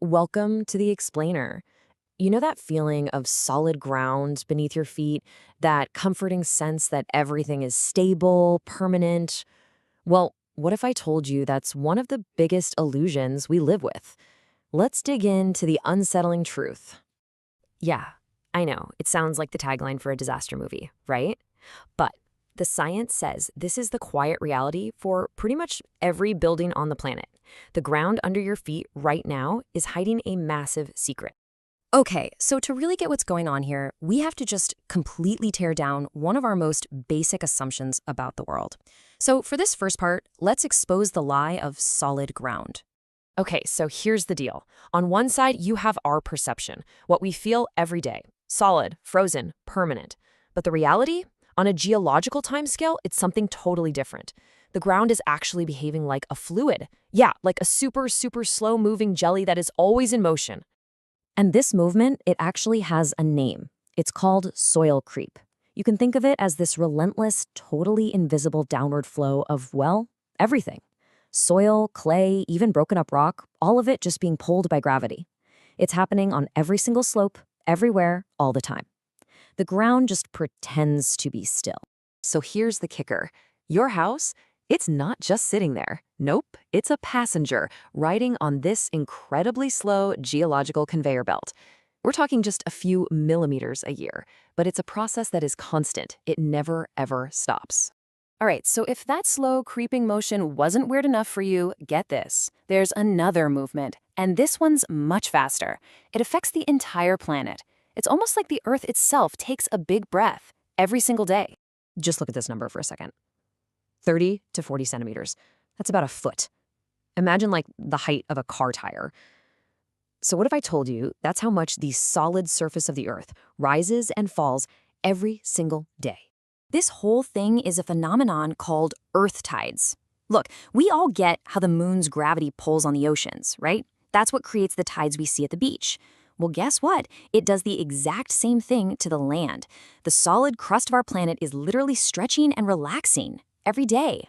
Welcome to the Explainer. You know that feeling of solid ground beneath your feet? That comforting sense that everything is stable, permanent? Well, what if I told you that's one of the biggest illusions we live with? Let's dig into the unsettling truth. Yeah, I know, it sounds like the tagline for a disaster movie, right? But the science says this is the quiet reality for pretty much every building on the planet. The ground under your feet right now is hiding a massive secret. Okay, so to really get what's going on here, we have to just completely tear down one of our most basic assumptions about the world. So for this first part, let's expose the lie of solid ground. Okay, so here's the deal. On one side, you have our perception, what we feel every day: solid, frozen, permanent. But the reality? On a geological timescale, it's something totally different. The ground is actually behaving like a fluid. Yeah, like a super, super slow-moving jelly that is always in motion. And this movement, it actually has a name. It's called soil creep. You can think of it as this relentless, totally invisible downward flow of, well, everything. Soil, clay, even broken up rock, all of it just being pulled by gravity. It's happening on every single slope, everywhere, all the time. The ground just pretends to be still. So here's the kicker. Your house, it's not just sitting there. Nope, it's a passenger riding on this incredibly slow geological conveyor belt. We're talking just a few millimeters a year, but it's a process that is constant. It never, ever stops. All right, so if that slow creeping motion wasn't weird enough for you, get this. There's another movement, and this one's much faster. It affects the entire planet. It's almost like the Earth itself takes a big breath every single day. Just look at this number for a second. 30 to 40 centimeters. That's about a foot. Imagine like the height of a car tire. So what if I told you that's how much the solid surface of the Earth rises and falls every single day? This whole thing is a phenomenon called earth tides. Look, we all get how the moon's gravity pulls on the oceans, right? That's what creates the tides we see at the beach. Well, guess what? It does the exact same thing to the land. The solid crust of our planet is literally stretching and relaxing every day.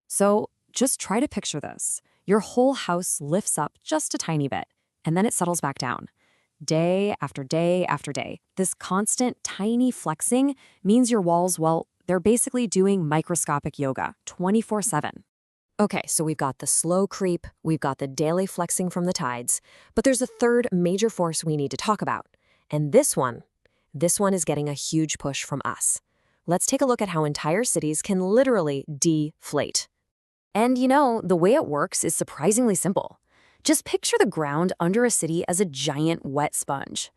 So just try to picture this. Your whole house lifts up just a tiny bit, and then it settles back down. Day after day after day, this constant tiny flexing means your walls, well, they're basically doing microscopic yoga 24/7. Okay, so we've got the slow creep, we've got the daily flexing from the tides, but there's a third major force we need to talk about. And this one is getting a huge push from us. Let's take a look at how entire cities can literally deflate. And you know, the way it works is surprisingly simple. Just picture the ground under a city as a giant wet sponge.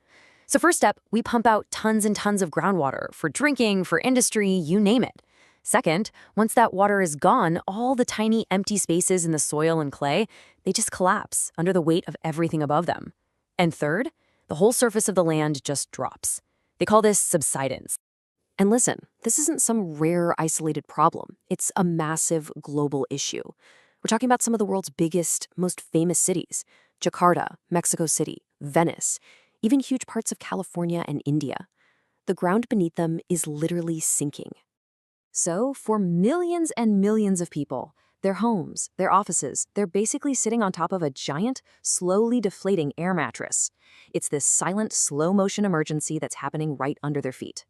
So first step, we pump out tons and tons of groundwater for drinking, for industry, you name it. Second, once that water is gone, all the tiny empty spaces in the soil and clay, they just collapse under the weight of everything above them. And third, the whole surface of the land just drops. They call this subsidence. And listen, this isn't some rare isolated problem. It's a massive global issue. We're talking about some of the world's biggest, most famous cities: Jakarta, Mexico City, Venice, even huge parts of California and India. The ground beneath them is literally sinking. So for millions and millions of people, their homes, their offices, they're basically sitting on top of a giant, slowly deflating air mattress. It's this silent, slow-motion emergency that's happening right under their feet.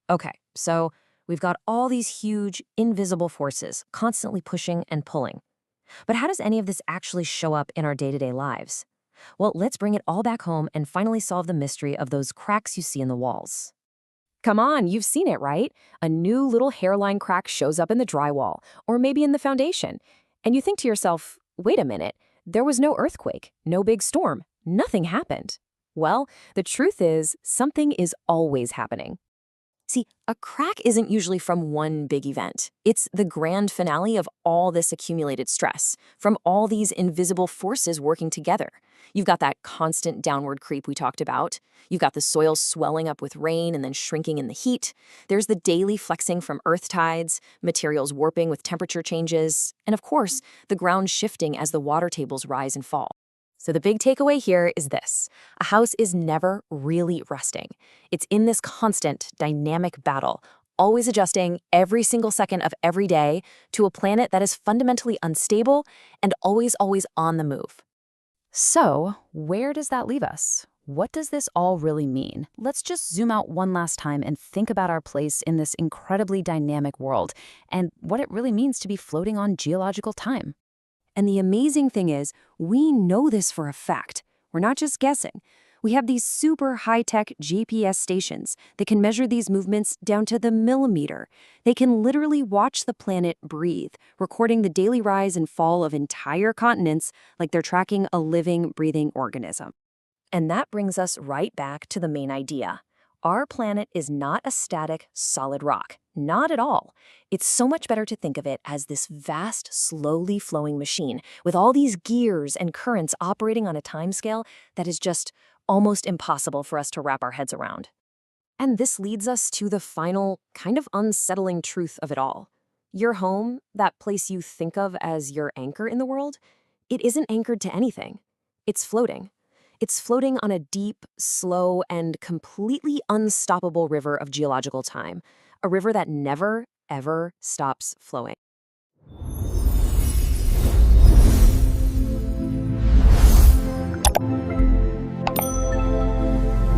Okay, so we've got all these huge, invisible forces constantly pushing and pulling. But how does any of this actually show up in our day-to-day lives? Well, let's bring it all back home and finally solve the mystery of those cracks you see in the walls. Come on, you've seen it, right? A new little hairline crack shows up in the drywall, or maybe in the foundation. And you think to yourself, wait a minute, there was no earthquake, no big storm, nothing happened. Well, the truth is, something is always happening. See, a crack isn't usually from one big event. It's the grand finale of all this accumulated stress, from all these invisible forces working together. You've got that constant downward creep we talked about. You've got the soil swelling up with rain and then shrinking in the heat. There's the daily flexing from earth tides, materials warping with temperature changes, and of course, the ground shifting as the water tables rise and fall. So the big takeaway here is this: a house is never really resting. It's in this constant, dynamic battle, always adjusting every single second of every day to a planet that is fundamentally unstable and always on the move. So, where does that leave us? What does this all really mean? Let's just zoom out one last time and think about our place in this incredibly dynamic world and what it really means to be floating on geological time. And the amazing thing is, we know this for a fact. We're not just guessing. We have these super high-tech GPS stations that can measure these movements down to the millimeter. They can literally watch the planet breathe, recording the daily rise and fall of entire continents like they're tracking a living, breathing organism. And that brings us right back to the main idea. Our planet is not a static, solid rock. Not at all. It's so much better to think of it as this vast, slowly flowing machine with all these gears and currents operating on a timescale that is just almost impossible for us to wrap our heads around. And this leads us to the final, kind of unsettling truth of it all. Your home, that place you think of as your anchor in the world, it isn't anchored to anything. It's floating. It's floating on a deep, slow, and completely unstoppable river of geological time, a river that never, ever stops flowing.